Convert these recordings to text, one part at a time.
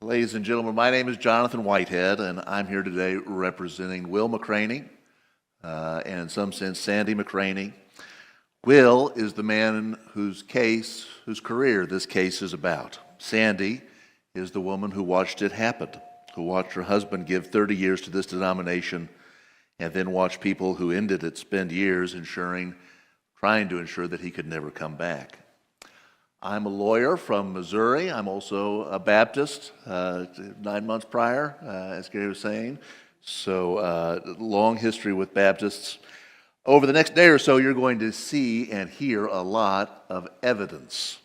Ladies and gentlemen, my name is Jonathan Whitehead, and I'm here today representing Will McCraney, and in some sense, Sandy McCraney. Will is the man whose career this case is about. Sandy is the woman who watched it happen, who watched her husband give 30 years to this denomination, and then watched people who ended it spend years trying to ensure that he could never come back. I'm a lawyer from Missouri. I'm also a Baptist, 9 months prior, as Gary was saying. So long history with Baptists. Over the next day or so, you're going to see and hear a lot of evidence.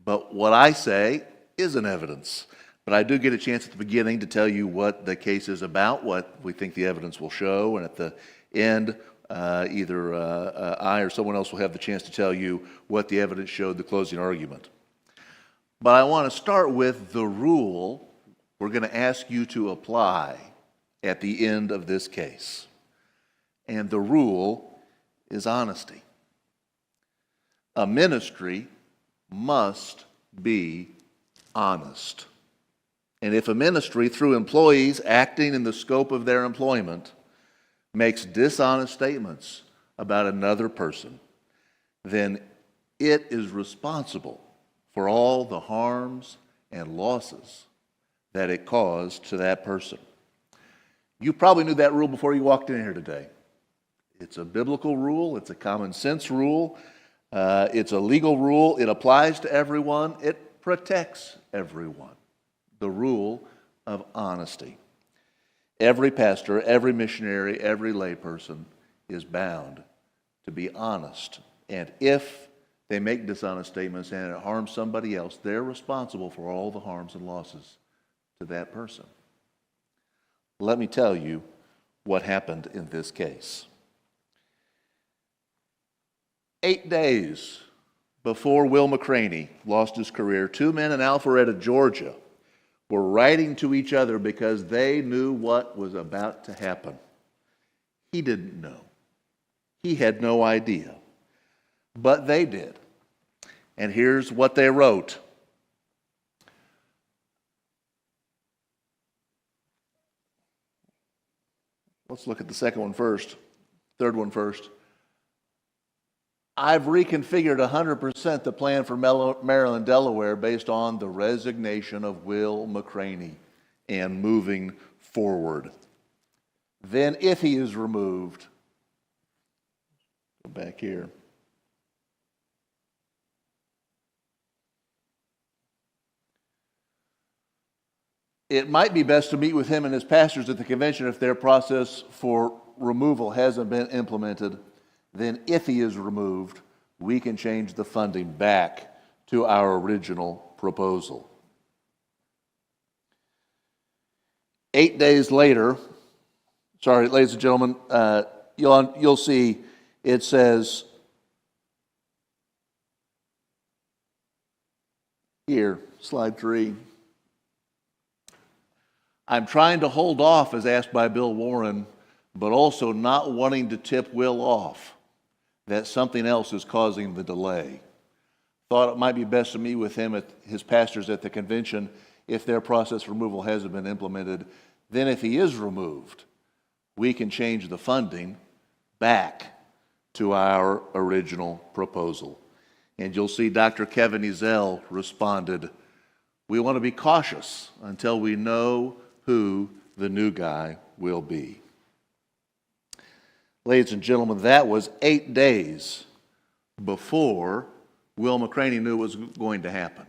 But what I say isn't evidence. But I do get a chance at the beginning to tell you what the case is about, what we think the evidence will show, and at the end, either I or someone else will have the chance to tell you what the evidence showed, the closing argument. But I want to start with the rule we're going to ask you to apply at the end of this case. And the rule is honesty. A ministry must be honest. And if a ministry, through employees acting in the scope of their employment, makes dishonest statements about another person, then it is responsible for all the harms and losses that it caused to that person. You probably knew that rule before you walked in here today. It's a biblical rule. It's a common sense rule. It's a legal rule. It applies to everyone. It protects everyone. The rule of honesty. Every pastor, every missionary, every layperson is bound to be honest. And if they make dishonest statements and it harms somebody else, they're responsible for all the harms and losses to that person. Let me tell you what happened in this case. 8 days before Will McCraney lost his career, two men in Alpharetta, Georgia, were writing to each other because they knew what was about to happen. He didn't know. He had no idea. But they did. And here's what they wrote. Let's look at the second one first. Third one first. I've reconfigured 100% the plan for Maryland, Delaware based on the resignation of Will McCraney and moving forward. Then if he is removed, go back here. It might be best to meet with him and his pastors at the convention if their process for removal hasn't been implemented. Then if he is removed, we can change the funding back to our original proposal. 8 days later, ladies and gentlemen, you'll see it says here, slide 3. I'm trying to hold off as asked by Bill Warren, but also not wanting to tip Will off that something else is causing the delay. Thought it might be best to meet with him at his pastors at the convention if their process for removal hasn't been implemented. Then if he is removed, we can change the funding back to our original proposal. And you'll see Dr. Kevin Ezell responded, we want to be cautious until we know who the new guy will be. Ladies and gentlemen, that was 8 days before Will McCraney knew what was going to happen.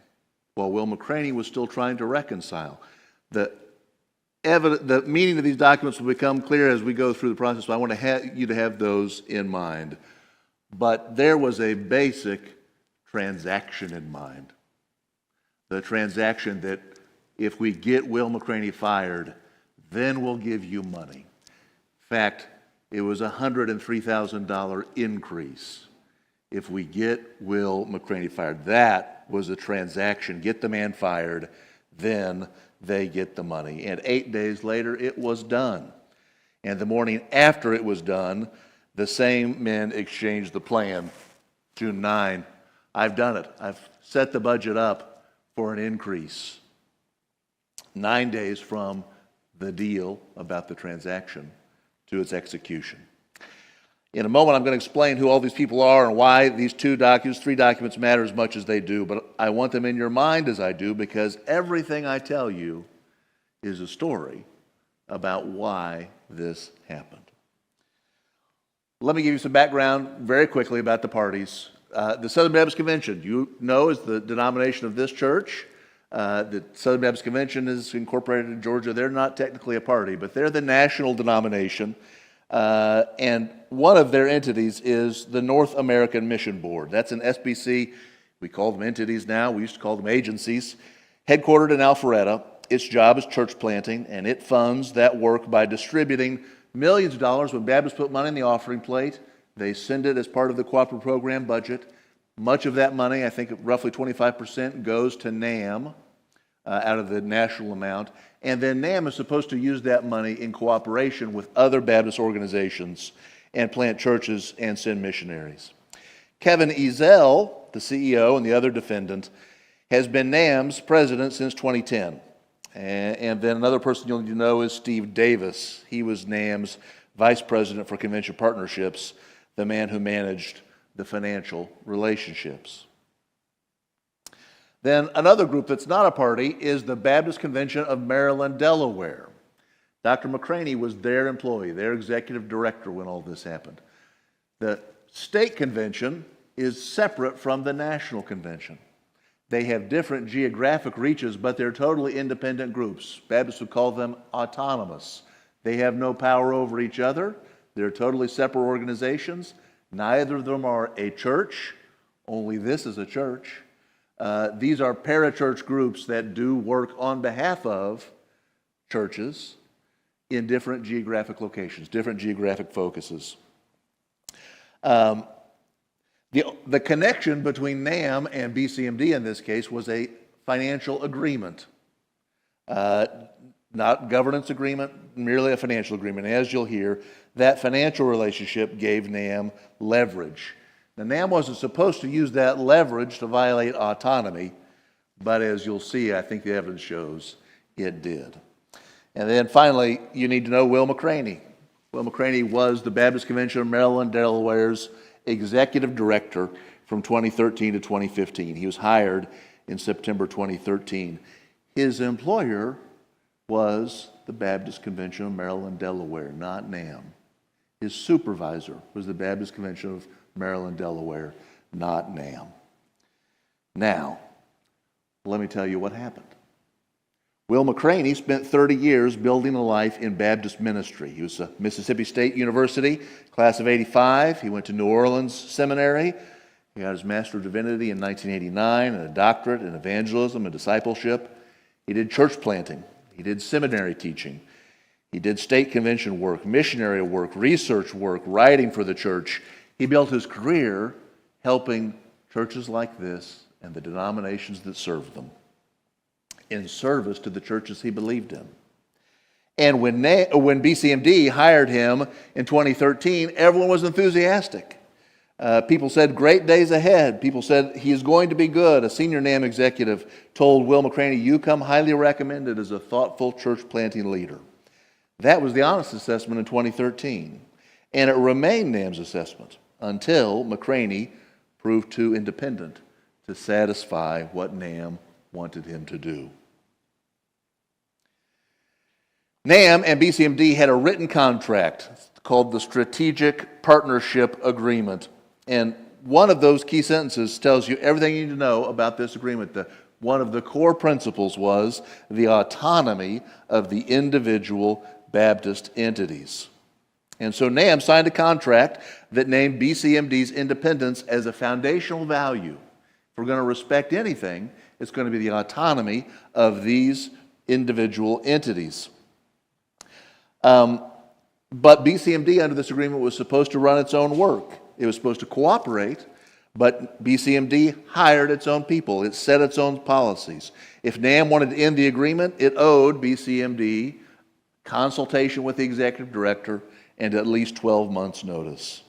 While Will McCraney was still trying to reconcile. The meaning of these documents will become clear as we go through the process, so I want you to have those in mind. But there was a basic transaction in mind. The transaction that if we get Will McCraney fired, then we'll give you money. In fact, it was a $103,000 increase if we get Will McCraney fired. That was a transaction. Get the man fired, then they get the money. And 8 days later, it was done. And the morning after it was done, the same men exchanged the plan. June 9, I've done it. I've set the budget up for an increase. 9 days from the deal about the transaction to its execution. In a moment, I'm going to explain who all these people are and why these three documents matter as much as they do, but I want them in your mind as I do, because everything I tell you is a story about why this happened. Let me give you some background very quickly about the parties. The Southern Baptist Convention, you know, is the denomination of this church. The Southern Baptist Convention is incorporated in Georgia. They're not technically a party, but they're the national denomination. And one of their entities is the North American Mission Board. That's an SBC. We call them entities now. We used to call them agencies. Headquartered in Alpharetta, its job is church planting, and it funds that work by distributing millions of dollars. When Baptists put money in the offering plate, they send it as part of the cooperative program budget. Much of that money, I think roughly 25%, goes to NAM out of the national amount. And then NAM is supposed to use that money in cooperation with other Baptist organizations and plant churches and send missionaries. Kevin Ezell, the CEO and the other defendant, has been NAM's president since 2010. And then another person you'll need to know is Steve Davis. He was NAM's vice president for convention partnerships, the man who managed the financial relationships. Then another group that's not a party is the Baptist Convention of Maryland, Delaware. Dr. McCraney was their employee, their executive director when all this happened. The state convention is separate from the national convention. They have different geographic reaches, but they're totally independent groups. Baptists would call them autonomous. They have no power over each other. They're totally separate organizations. Neither of them are a church, only this is a church. These are parachurch groups that do work on behalf of churches in different geographic locations, different geographic focuses. The connection between NAM and BCMD in this case was a financial agreement, not governance agreement, merely a financial agreement. As you'll hear, that financial relationship gave NAM leverage. Now, NAM wasn't supposed to use that leverage to violate autonomy, but as you'll see, I think the evidence shows it did. And then finally, you need to know Will McCraney. Will McCraney was the Baptist Convention of Maryland, Delaware's executive director from 2013 to 2015. He was hired in September 2013. His employer was the Baptist Convention of Maryland, Delaware, not NAM. His supervisor was the Baptist Convention of Maryland, Delaware, not NAM. Now, let me tell you what happened. Will McCraney spent 30 years building a life in Baptist ministry. He was at Mississippi State University, class of '85. He went to New Orleans Seminary. He got his Master of Divinity in 1989 and a doctorate in evangelism and discipleship. He did church planting. He did seminary teaching. He did state convention work, missionary work, research work, writing for the church. He built his career helping churches like this and the denominations that serve them in service to the churches he believed in. And when BCMD hired him in 2013, everyone was enthusiastic. People said, great days ahead. People said, he is going to be good. A senior NAM executive told Will McCraney, you come highly recommended as a thoughtful church planting leader. That was the honest assessment in 2013. And it remained NAM's assessment until McCraney proved too independent to satisfy what NAM wanted him to do. NAM and BCMD had a written contract called the Strategic Partnership Agreement. And one of those key sentences tells you everything you need to know about this agreement. One of the core principles was the autonomy of the individual Baptist entities. And so NAM signed a contract that named BCMD's independence as a foundational value. If we're going to respect anything, it's going to be the autonomy of these individual entities. But BCMD under this agreement was supposed to run its own work. It was supposed to cooperate, but BCMD hired its own people. It set its own policies. If NAM wanted to end the agreement, it owed BCMD consultation with the executive director and at least 12 months' notice.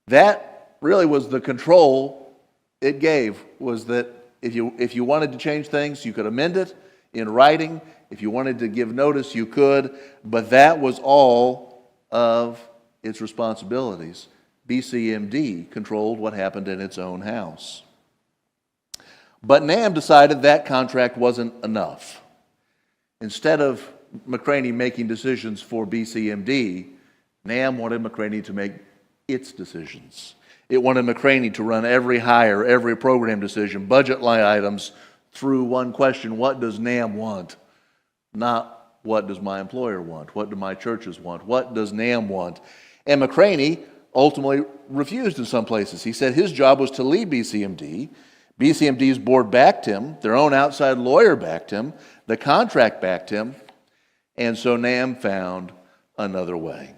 That really was the control it gave, was that if you wanted to change things, you could amend it. in writing. If you wanted to give notice, you could, but that was all of its responsibilities. BCMD controlled what happened in its own house. But NAM decided that contract wasn't enough. Instead of McCraney making decisions for BCMD, NAM wanted McCraney to make its decisions. It wanted McCraney to run every hire, every program decision, budget line items through one question: what does NAM want? Not what does my employer want? What do my churches want? What does NAM want? And McCraney ultimately refused in some places. He said his job was to lead BCMD. BCMD's board backed him. Their own outside lawyer backed him. The contract backed him. And so NAM found another way.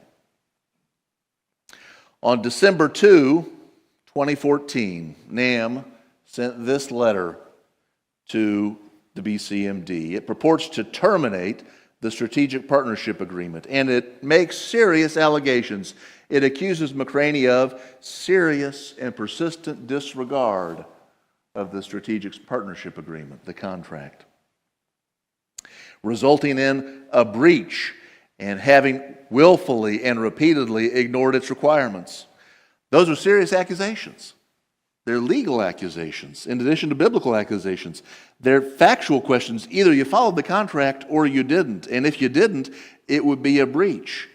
On December 2, 2014, NAM sent this letter to the BCMD. It purports to terminate the strategic partnership agreement, and it makes serious allegations. It accuses McCraney of serious and persistent disregard of the strategic partnership agreement, the contract, resulting in a breach and having willfully and repeatedly ignored its requirements. Those are serious accusations. They're legal accusations, in addition to biblical accusations. They're factual questions. Either you followed the contract or you didn't. And if you didn't, it would be a breach.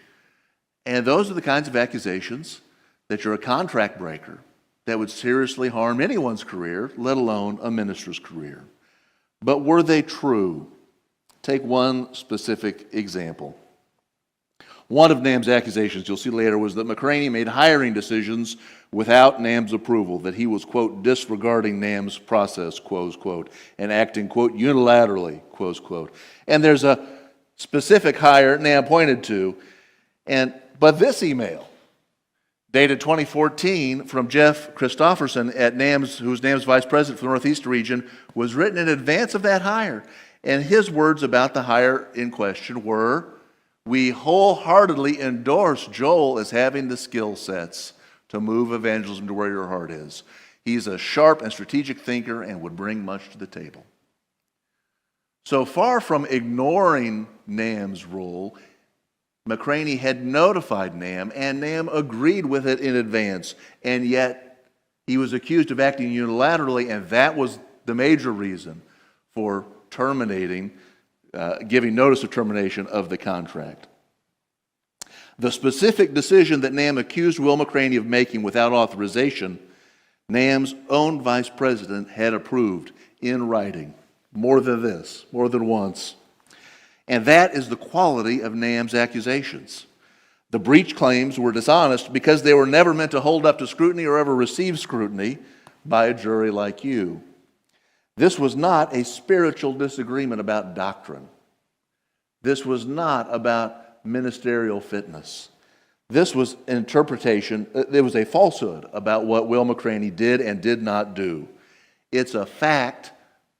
And those are the kinds of accusations that you're a contract breaker that would seriously harm anyone's career, let alone a minister's career. But were they true? Take one specific example. One of NAM's accusations, you'll see later, was that McCraney made hiring decisions without NAM's approval, that he was, quote, disregarding NAM's process, close quote, and acting, quote, unilaterally, close quote. And there's a specific hire NAM pointed to, but this email, dated 2014 from Jeff Christofferson at NAM's, who's NAM's vice president for the Northeast region, was written in advance of that hire. And his words about the hire in question were, "We wholeheartedly endorse Joel as having the skill sets to move evangelism to where your heart is. He's a sharp and strategic thinker and would bring much to the table." So far from ignoring NAM's rule, McCraney had notified NAM, and NAM agreed with it in advance, and yet he was accused of acting unilaterally, and that was the major reason for terminating, giving notice of termination of the contract. The specific decision that NAM accused Will McCraney of making without authorization, NAM's own vice president had approved in writing, more than once. And that is the quality of NAM's accusations. The breach claims were dishonest because they were never meant to hold up to scrutiny or ever receive scrutiny by a jury like you. This was not a spiritual disagreement about doctrine. This was not about ministerial fitness. This was an interpretation, it was a falsehood about what Will McCraney did and did not do. It's a fact,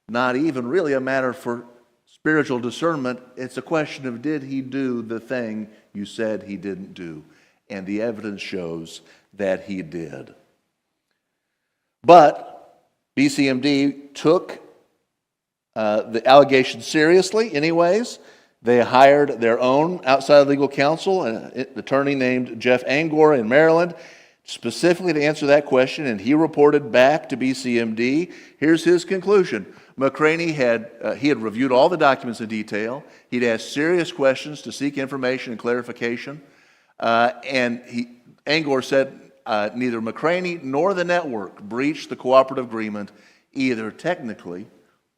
not even really a matter for spiritual discernment. It's a question of, did he do the thing you said he didn't do? And the evidence shows that he did. But BCMD took the allegations seriously anyways. They hired their own outside legal counsel, an attorney named Jeff Angor in Maryland, specifically to answer that question, and he reported back to BCMD. Here's his conclusion. McCraney had reviewed all the documents in detail. He'd asked serious questions to seek information and clarification. Angor said neither McCraney nor the network breached the cooperative agreement, either technically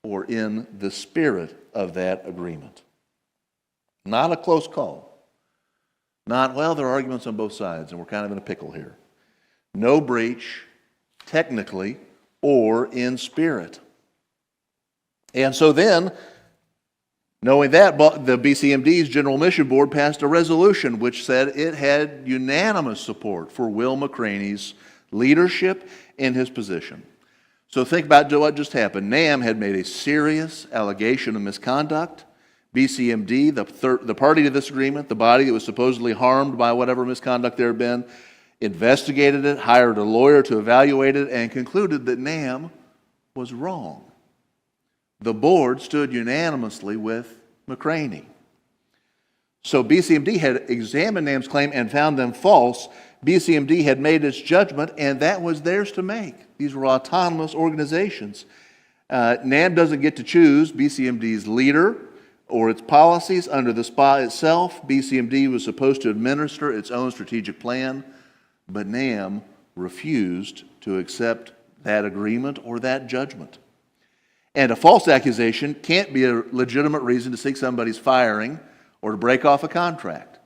or in the spirit of that agreement. Not a close call. Not, well, there are arguments on both sides, and we're kind of in a pickle here. No breach, technically or in spirit. And so then, knowing that, the BCMD's General Mission Board passed a resolution which said it had unanimous support for Will McCraney's leadership in his position. So think about what just happened. NAM had made a serious allegation of misconduct. BCMD, the party to this agreement, the body that was supposedly harmed by whatever misconduct there had been, investigated it, hired a lawyer to evaluate it, and concluded that NAM was wrong. the board stood unanimously with McCraney. So BCMD had examined NAM's claim and found them false. BCMD had made its judgment, and that was theirs to make. These were autonomous organizations. NAM doesn't get to choose BCMD's leader or its policies under the SPA itself. BCMD was supposed to administer its own strategic plan, but NAM refused to accept that agreement or that judgment. And a false accusation can't be a legitimate reason to seek somebody's firing or to break off a contract.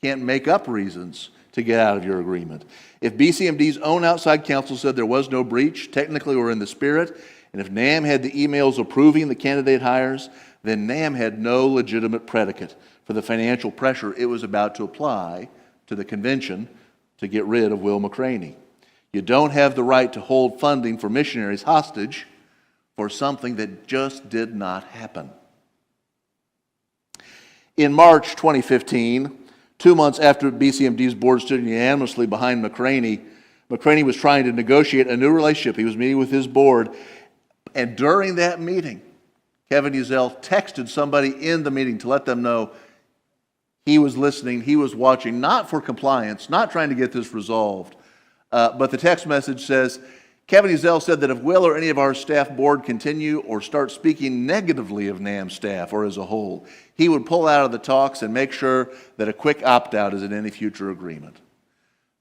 Can't make up reasons to get out of your agreement. If BCMD's own outside counsel said there was no breach, technically or in the spirit, and if NAM had the emails approving the candidate hires, then NAM had no legitimate predicate for the financial pressure it was about to apply to the convention to get rid of Will McCraney. You don't have the right to hold funding for missionaries hostage for something that just did not happen. In March 2015, 2 months after BCMD's board stood unanimously behind McCraney, McCraney was trying to negotiate a new relationship. He was meeting with his board, and during that meeting, Kevin Ezell texted somebody in the meeting to let them know he was listening, he was watching, not for compliance, not trying to get this resolved, but the text message says, Kevin Ezell said that if Will or any of our staff board continue or start speaking negatively of NAM staff or as a whole, he would pull out of the talks and make sure that a quick opt-out is in any future agreement.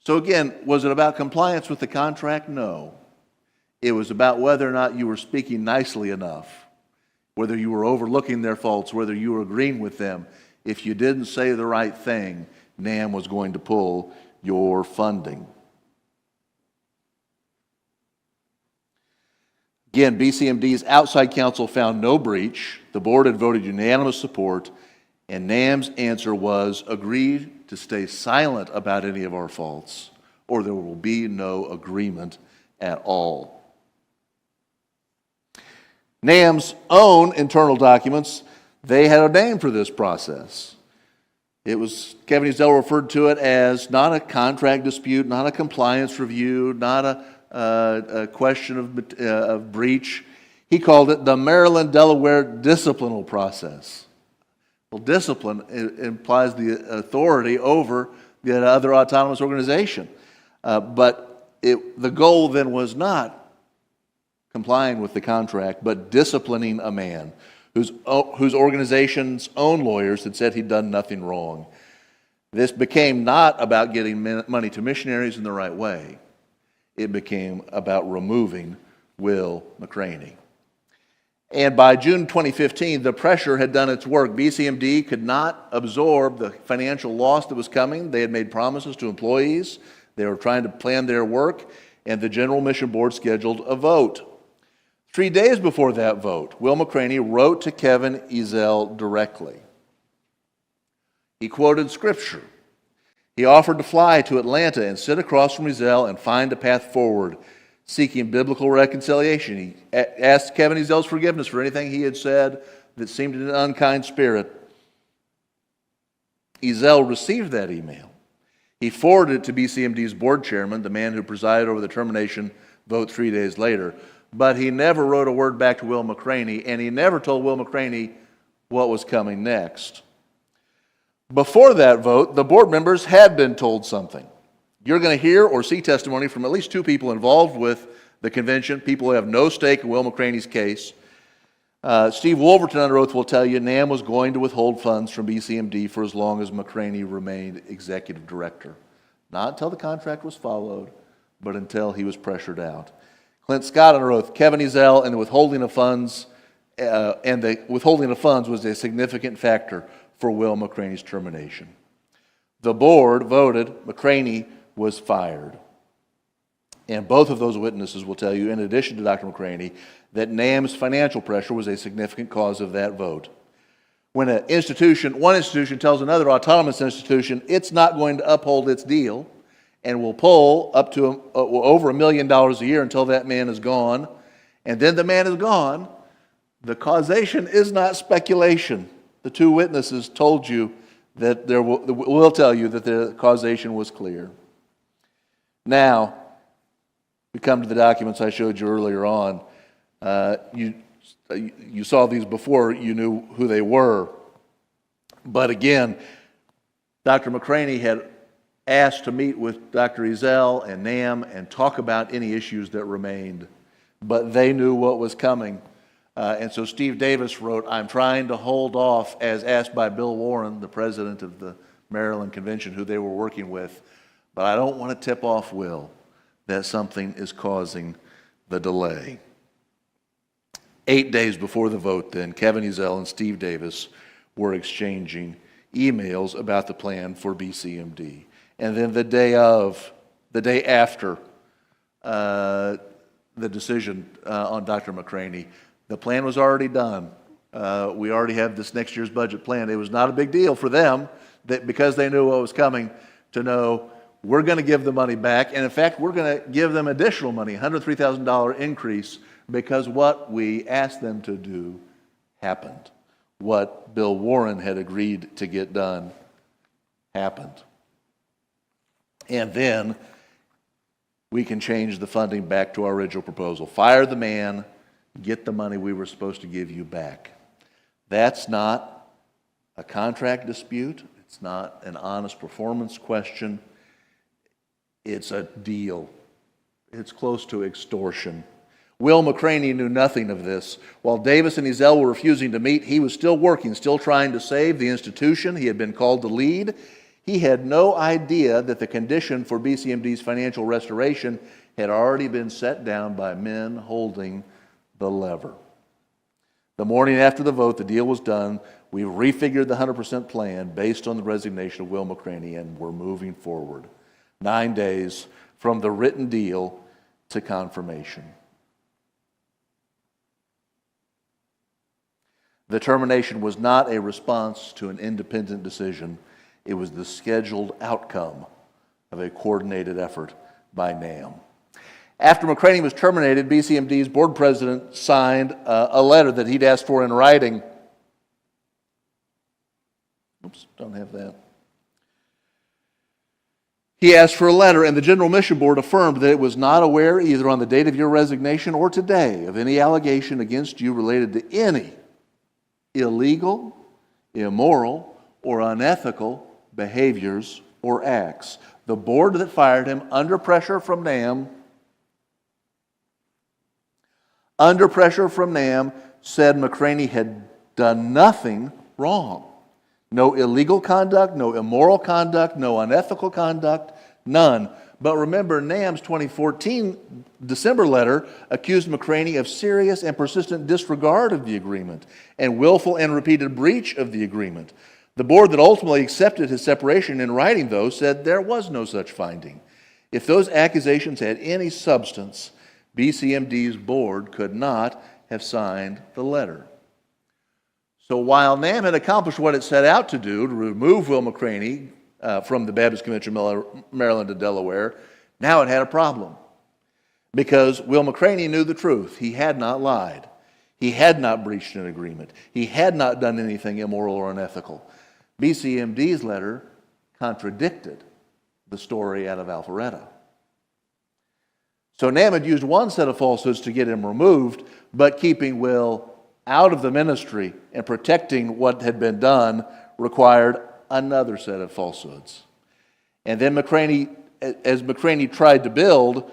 So again, was it about compliance with the contract? No. It was about whether or not you were speaking nicely enough, whether you were overlooking their faults, whether you were agreeing with them. If you didn't say the right thing, NAM was going to pull your funding. Again, BCMD's outside counsel found no breach. The board had voted unanimous support, and NAM's answer was agree to stay silent about any of our faults, or there will be no agreement at all. NAM's own internal documents, they had a name for this process. It was, Kevin Ezell referred to it as not a contract dispute, not a compliance review, not a question of breach. He called it the Maryland-Delaware disciplinal process. Well, discipline implies the authority over the other autonomous organization. But the goal then was not complying with the contract, but disciplining a man whose organization's own lawyers had said he'd done nothing wrong. This became not about getting money to missionaries in the right way. It became about removing Will McCraney. And by June 2015, the pressure had done its work. BCMD could not absorb the financial loss that was coming. They had made promises to employees. They were trying to plan their work, and the General Mission Board scheduled a vote. 3 days before that vote, Will McCraney wrote to Kevin Ezell directly. He quoted Scripture. He offered to fly to Atlanta and sit across from Ezell and find a path forward, seeking biblical reconciliation. He asked Kevin Ezell's forgiveness for anything he had said that seemed in an unkind spirit. Ezell received that email. He forwarded it to BCMD's board chairman, the man who presided over the termination vote 3 days later, but he never wrote a word back to Will McCraney, and he never told Will McCraney what was coming next. Before that vote, the board members had been told something. You're going to hear or see testimony from at least 2 people involved with the convention, people who have no stake in Will McCraney's case. Steve Wolverton under oath will tell you NAM was going to withhold funds from BCMD for as long as McCraney remained executive director. Not until the contract was followed, but until he was pressured out. Clint Scott under oath, Kevin Ezell and the withholding of funds was a significant factor for Will McCraney's termination. The board voted McCraney was fired. And both of those witnesses will tell you, in addition to Dr. McCraney, that NAM's financial pressure was a significant cause of that vote. When one institution tells another autonomous institution it's not going to uphold its deal and will pull up to over $1 million a year until that man is gone, and then the man is gone, the causation is not speculation. The 2 witnesses told you that will tell you that the causation was clear. Now, we come to the documents I showed you earlier on. You you saw these before, you knew who they were. But again, Dr. McCraney had asked to meet with Dr. Ezell and NAM and talk about any issues that remained. But they knew what was coming. And so Steve Davis wrote, "I'm trying to hold off," as asked by Bill Warren, the president of the Maryland Convention, who they were working with, "but I don't want to tip off Will that something is causing the delay." 8 days before the vote then, Kevin Ezell and Steve Davis were exchanging emails about the plan for BCMD. And then the day after the decision on Dr. McCraney, the plan was already done. We already have this next year's budget plan. It was not a big deal for them, that because they knew what was coming, to know we're going to give the money back. And in fact, we're going to give them additional money, $103,000 increase, because what we asked them to do happened. What Bill Warren had agreed to get done happened. And then we can change the funding back to our original proposal. Fire the man, get the money we were supposed to give you back. That's not a contract dispute. It's not an honest performance question. It's a deal. It's close to extortion. Will McCraney knew nothing of this. While Davis and Ezell were refusing to meet, he was still working, still trying to save the institution he had been called to lead. He had no idea that the condition for BCMD's financial restoration had already been set down by men holding the lever. The morning after the vote, the deal was done. We refigured the 100% plan based on the resignation of Will McCraney, and we're moving forward. 9 days from the written deal to confirmation. The termination was not a response to an independent decision. It was the scheduled outcome of a coordinated effort by NAM. After McCraney was terminated, BCMD's board president signed a letter that he'd asked for in writing. Oops, don't have that. He asked for a letter, and the General Mission Board affirmed that it was not aware, either on the date of your resignation or today, of any allegation against you related to any illegal, immoral, or unethical behaviors or acts. The board that fired him under pressure from NAM said McCraney had done nothing wrong. No illegal conduct, no immoral conduct, no unethical conduct, none. But remember, NAM's 2014 December letter accused McCraney of serious and persistent disregard of the agreement and willful and repeated breach of the agreement. The board that ultimately accepted his separation in writing, though, said there was no such finding. If those accusations had any substance, BCMD's board could not have signed the letter. So while NAM had accomplished what it set out to do, to remove Will McCraney from the Baptist Convention of Maryland to Delaware, now it had a problem. Because Will McCraney knew the truth. He had not lied. He had not breached an agreement. He had not done anything immoral or unethical. BCMD's letter contradicted the story out of Alpharetta. So NAM had used one set of falsehoods to get him removed, but keeping Will out of the ministry and protecting what had been done required another set of falsehoods. And then as McCraney tried to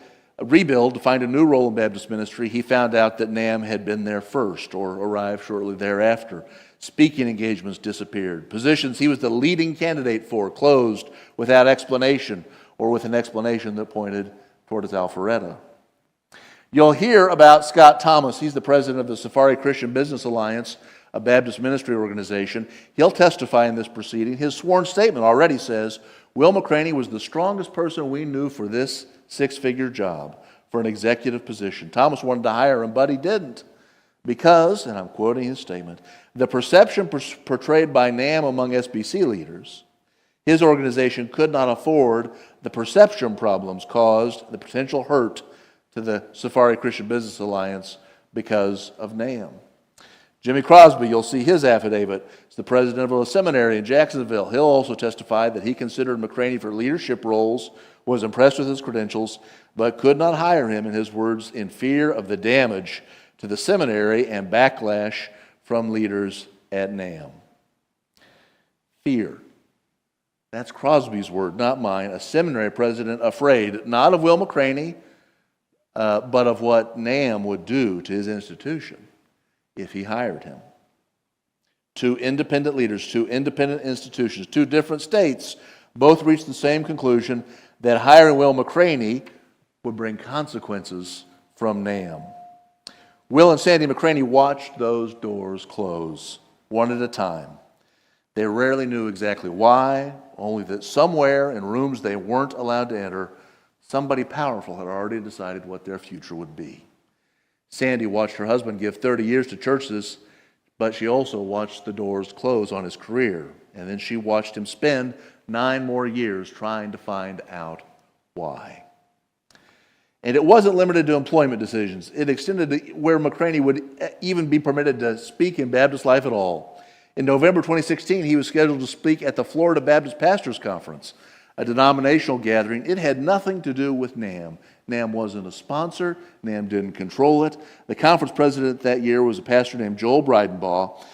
rebuild, to find a new role in Baptist ministry, he found out that NAM had been there first or arrived shortly thereafter. Speaking engagements disappeared. Positions he was the leading candidate for closed without explanation, or with an explanation that pointed toward his Alpharetta. You'll hear about Scott Thomas. He's the president of the Safari Christian Business Alliance, a Baptist ministry organization. He'll testify in this proceeding. His sworn statement already says, Will McCraney was the strongest person we knew for this six-figure job, for an executive position. Thomas wanted to hire him, but he didn't. Because, and I'm quoting his statement, the perception portrayed by NAM among SBC leaders, his organization could not afford the perception problems caused, the potential hurt to the Safari Christian Business Alliance because of NAM. Jimmy Crosby, you'll see his affidavit. He's the president of a seminary in Jacksonville. He'll also testify that he considered McCraney for leadership roles, was impressed with his credentials, but could not hire him, in his words, in fear of the damage to the seminary and backlash from leaders at NAM. Fear. That's Crosby's word, not mine. A seminary president afraid, not of Will McCraney, but of what NAM would do to his institution if he hired him. Two independent leaders, two independent institutions, two different states, both reached the same conclusion that hiring Will McCraney would bring consequences from NAM. Will and Sandy McCraney watched those doors close, one at a time. They rarely knew exactly why, only that somewhere in rooms they weren't allowed to enter, somebody powerful had already decided what their future would be. Sandy watched her husband give 30 years to churches, but she also watched the doors close on his career. And then she watched him spend 9 more years trying to find out why. And it wasn't limited to employment decisions. It extended to where McCraney would even be permitted to speak in Baptist life at all. In November 2016, he was scheduled to speak at the Florida Baptist Pastors Conference, a denominational gathering. It had nothing to do with NAM. NAM wasn't a sponsor. NAM didn't control it. The conference president that year was a pastor named Joel Breidenbaugh.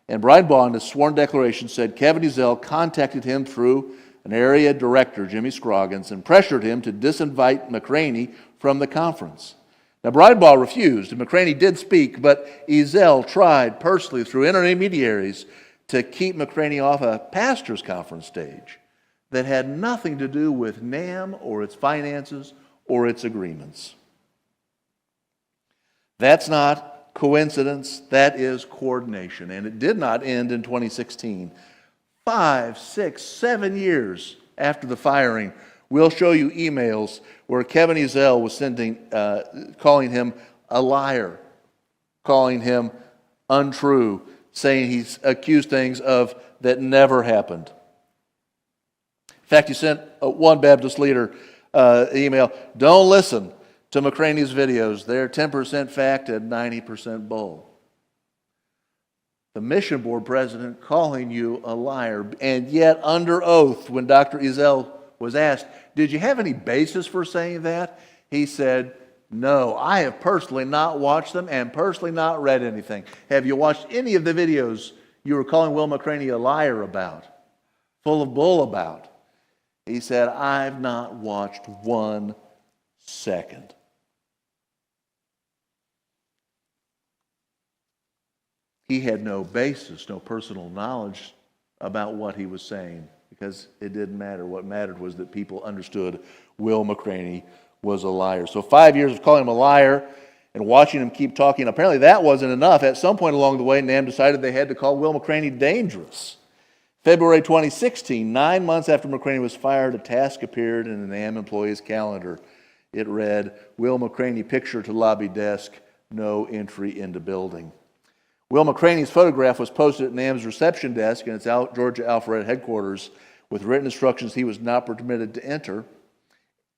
And Breidenbaugh, in his sworn declaration, said Kevin Ezell contacted him through an area director, Jimmy Scroggins, and pressured him to disinvite McCraney from the conference. Now, Breidenbaugh refused, and McCraney did speak, but Ezell tried personally through intermediaries to keep McCraney off a pastor's conference stage that had nothing to do with NAM or its finances or its agreements. That's not coincidence, that is coordination. And it did not end in 2016. 5, 6, 7 years after the firing, we'll show you emails where Kevin Ezell was calling him a liar, calling him untrue, saying he's accused things of that never happened. In fact, he sent one Baptist leader email, don't listen to McCraney's videos. They're 10% fact and 90% bull. The mission board president calling you a liar, and yet under oath when Dr. Ezell was asked, did you have any basis for saying that? He said, no, I have personally not watched them and personally not read anything. Have you watched any of the videos you were calling Will McCraney a liar about, full of bull about? He said, I've not watched 1 second. He had no basis, no personal knowledge about what he was saying because it didn't matter. What mattered was that people understood Will McCraney was a liar. So 5 years of calling him a liar and watching him keep talking, apparently that wasn't enough. At some point along the way, NAM decided they had to call Will McCraney dangerous. February 2016, 9 months after McCraney was fired, a task appeared in the NAM employee's calendar. It read, Will McCraney picture to lobby desk, no entry into building. Will McCraney's photograph was posted at NAM's reception desk in its Georgia Alpharetta headquarters with written instructions he was not permitted to enter.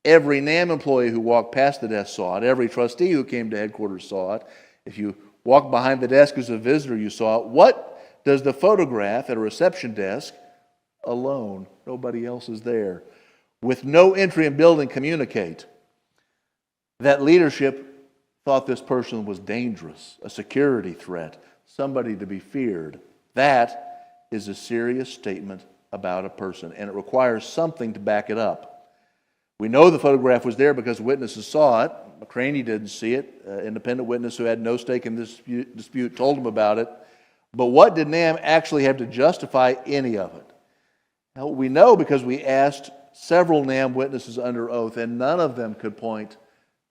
Every NAM employee who walked past the desk saw it. Every trustee who came to headquarters saw it. If you walked behind the desk as a visitor, you saw it. What does the photograph at a reception desk alone, nobody else is there, with no entry in building communicate? That leadership thought this person was dangerous, a security threat, somebody to be feared. That is a serious statement about a person, and it requires something to back it up. We know the photograph was there because witnesses saw it. McCraney didn't see it. An independent witness who had no stake in this dispute told him about it. But what did NAM actually have to justify any of it? Now, we know because we asked several NAM witnesses under oath, and none of them could point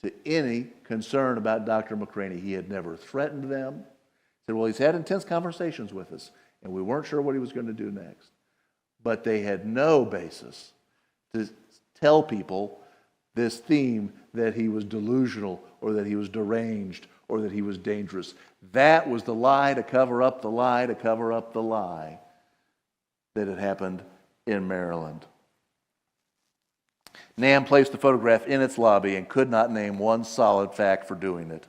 to any concern about Dr. McCraney. He had never threatened them. He said, well, he's had intense conversations with us, and we weren't sure what he was going to do next. But they had no basis to tell people this theme that he was delusional or that he was deranged or that he was dangerous. That was the lie to cover up the lie to cover up the lie that had happened in Maryland. NAM placed the photograph in its lobby and could not name one solid fact for doing it.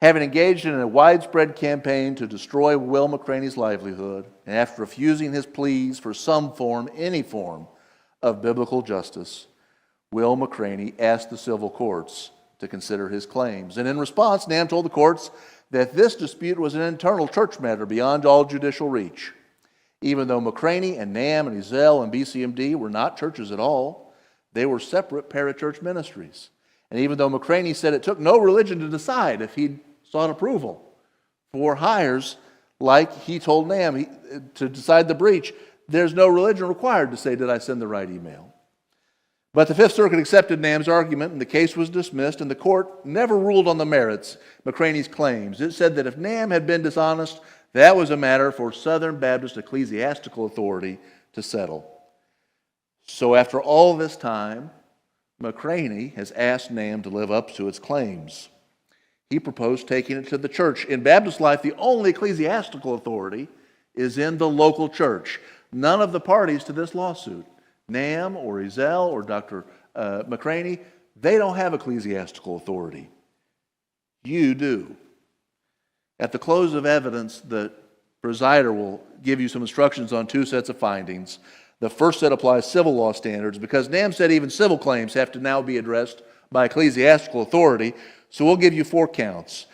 Having engaged in a widespread campaign to destroy Will McCraney's livelihood, and after refusing his pleas for some form, any form, of biblical justice, Will McCraney asked the civil courts to consider his claims. And in response, NAM told the courts that this dispute was an internal church matter beyond all judicial reach. Even though McCraney and NAM and Ezell and BCMD were not churches at all, they were separate parachurch ministries. And even though McCraney said it took no religion to decide if he sought approval for hires, like he told NAM to decide the breach, there's no religion required to say, did I send the right email? But the Fifth Circuit accepted NAM's argument, and the case was dismissed, and the court never ruled on the merits of McCraney's claims. It said that if NAM had been dishonest, that was a matter for Southern Baptist Ecclesiastical Authority to settle. So after all this time, McCraney has asked NAM to live up to its claims. He proposed taking it to the church. In Baptist life, the only ecclesiastical authority is in the local church. None of the parties to this lawsuit, NAM or Ezell or Dr. McCraney, they don't have ecclesiastical authority. You do. At the close of evidence, the presider will give you some instructions on two sets of findings. The first set applies civil law standards because NAM said even civil claims have to now be addressed by ecclesiastical authority, so we'll give you 4 counts.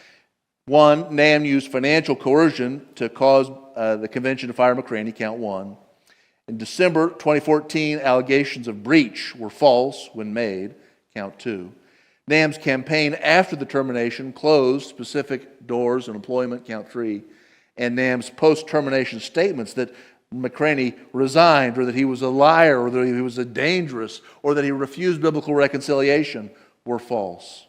1, NAM used financial coercion to cause the convention to fire McCraney, count 1. In December 2014, allegations of breach were false when made, count 2. NAM's campaign after the termination closed specific doors and employment, count 3. And NAM's post-termination statements that McCraney resigned, or that he was a liar, or that he was a dangerous, or that he refused biblical reconciliation were false.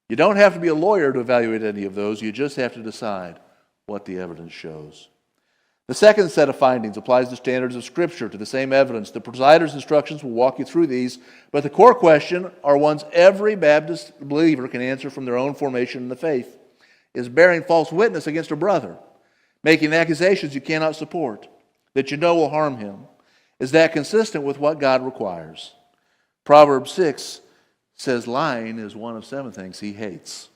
You don't have to be a lawyer to evaluate any of those. You just have to decide what the evidence shows. The second set of findings applies the standards of Scripture to the same evidence. The presider's instructions will walk you through these, but the core question are ones every Baptist believer can answer from their own formation in the faith. Is bearing false witness against a brother, making accusations you cannot support, that you know will harm him, is that consistent with what God requires? Proverbs 6 says lying is one of 7 things he hates.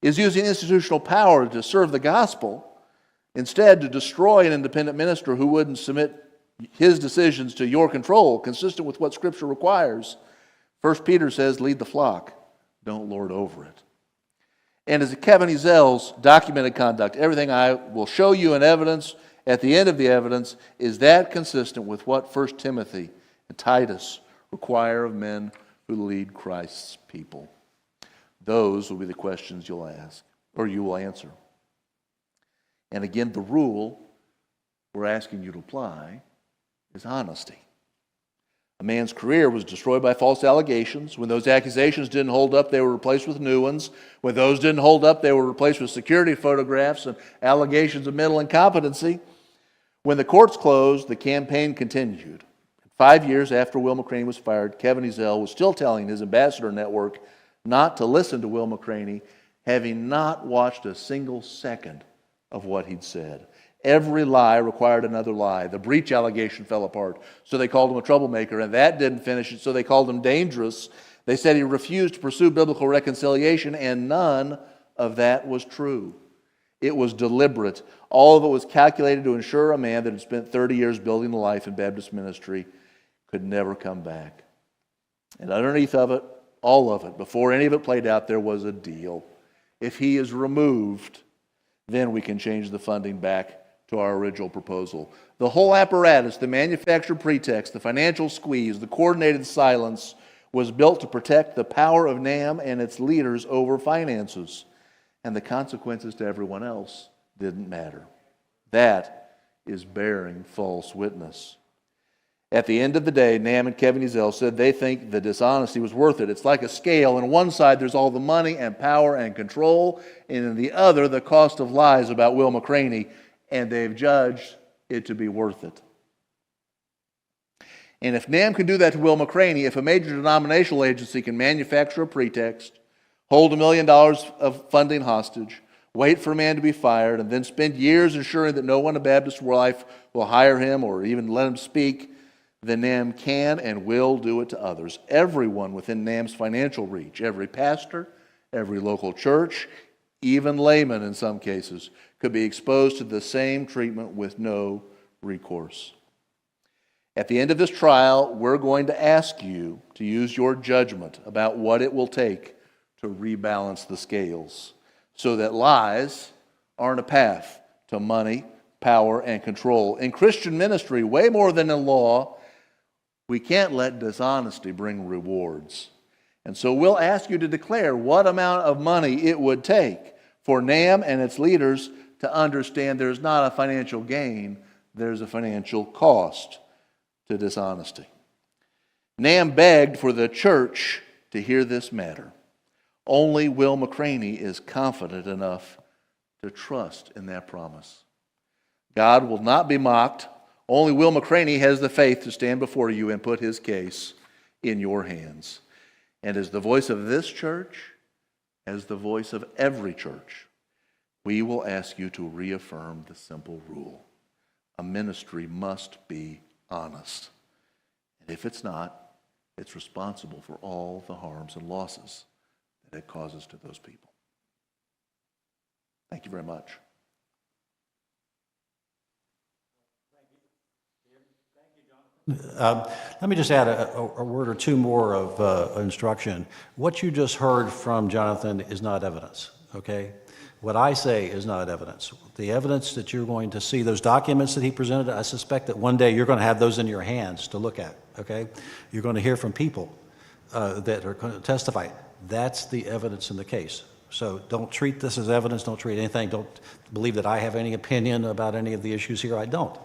Is using institutional power to serve the gospel instead to destroy an independent minister who wouldn't submit his decisions to your control, consistent with what Scripture requires? 1 Peter says, lead the flock, don't lord over it. And as Kevin Ezell's documented conduct, everything I will show you in evidence, at the end of the evidence, is that consistent with what 1 Timothy and Titus require of men who lead Christ's people? Those will be the questions you'll ask, or you will answer. And again, the rule we're asking you to apply is honesty. A man's career was destroyed by false allegations. When those accusations didn't hold up, they were replaced with new ones. When those didn't hold up, they were replaced with security photographs and allegations of mental incompetency. When the courts closed, the campaign continued. 5 years after Will McCraney was fired, Kevin Ezell was still telling his ambassador network not to listen to Will McCraney, having not watched a single second of what he'd said. Every lie required another lie. The breach allegation fell apart, so they called him a troublemaker, and that didn't finish it, so they called him dangerous. They said he refused to pursue biblical reconciliation, and none of that was true. It was deliberate. All of it was calculated to ensure a man that had spent 30 years building a life in Baptist ministry could never come back. And underneath of it, all of it, before any of it played out, there was a deal. If he is removed, then we can change the funding back to our original proposal. The whole apparatus, the manufactured pretext, the financial squeeze, the coordinated silence was built to protect the power of NAM and its leaders over finances. And the consequences to everyone else didn't matter. That is bearing false witness. At the end of the day, NAM and Kevin Ezell said they think the dishonesty was worth it. It's like a scale. On one side, there's all the money and power and control, and on the other, the cost of lies about Will McCraney, and they've judged it to be worth it. And if NAM can do that to Will McCraney, if a major denominational agency can manufacture a pretext, hold $1 million of funding hostage, wait for a man to be fired, and then spend years ensuring that no one in Baptist life will hire him or even let him speak, then NAM can and will do it to others. Everyone within NAM's financial reach, every pastor, every local church, even laymen in some cases, could be exposed to the same treatment with no recourse. At the end of this trial, we're going to ask you to use your judgment about what it will take to rebalance the scales so that lies aren't a path to money, power, and control. In Christian ministry, way more than in law, we can't let dishonesty bring rewards. And so we'll ask you to declare what amount of money it would take for NAM and its leaders to understand there's not a financial gain, there's a financial cost to dishonesty. NAM begged for the church to hear this matter. Only Will McCraney is confident enough to trust in that promise. God will not be mocked. Only Will McCraney has the faith to stand before you and put his case in your hands. And as the voice of this church, as the voice of every church, we will ask you to reaffirm the simple rule. A ministry must be honest. And if it's not, it's responsible for all the harms and losses that it causes to those people. Thank you very much. Let me just add a word or two more of instruction. What you just heard from Jonathan is not evidence, okay? What I say is not evidence. The evidence that you're going to see, those documents that he presented, I suspect that one day you're going to have those in your hands to look at, okay? You're going to hear from people that are going to testify. That's the evidence in the case. So don't treat this as evidence. Don't treat anything. Don't believe that I have any opinion about any of the issues here. I don't.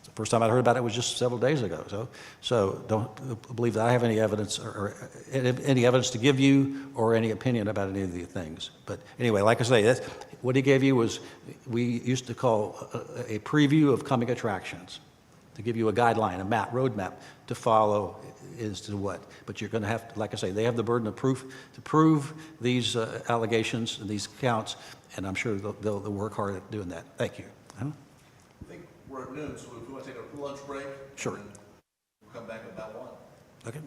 The first time I heard about it was just several days ago. So don't believe that I have any evidence or any evidence to give you or any opinion about any of these things. But anyway, like I say, what he gave you was, we used to call a preview of coming attractions, to give you a guideline, a map, roadmap to follow as to what. But you're going to have, like I say, they have the burden of proof to prove these allegations and these counts, and I'm sure they'll work hard at doing that. Thank you. I think we're at noon, so if we want to take a lunch break, sure. We'll come back at about 1. Okay.